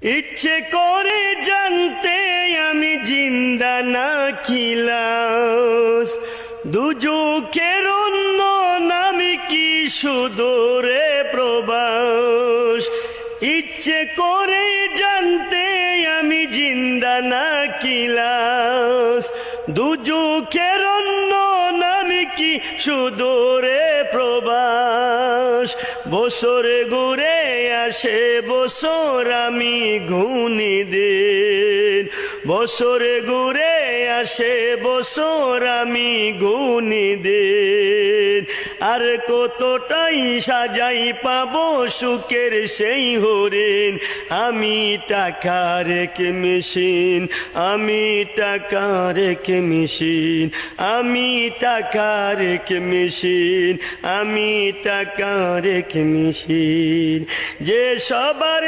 ইচ্ছে করে জানতে আমি জিন্দা না খিলাস, দুজকের অন্য নামে কি সুদূরে প্রবাস। ইচ্ছে করে জানতে আমি জিন্দা না খিলাস, দুজকের অন্য নামে কি সুদূরে প্রবাস। বছর ঘুরে আসে বছর আমি গুনি দিন, বছর ঘুরে আসে বছর আমি গুনি দিন। আর কতটাই সাজাই পাবো সুখের সেই হরিণ, আমি টাকা রেখে মেশিন, আমি টাকা রেখে মেশিন, আমি টাকা রেখে মেশিন, আমি টাকা রেখে মেশিন। যে সবার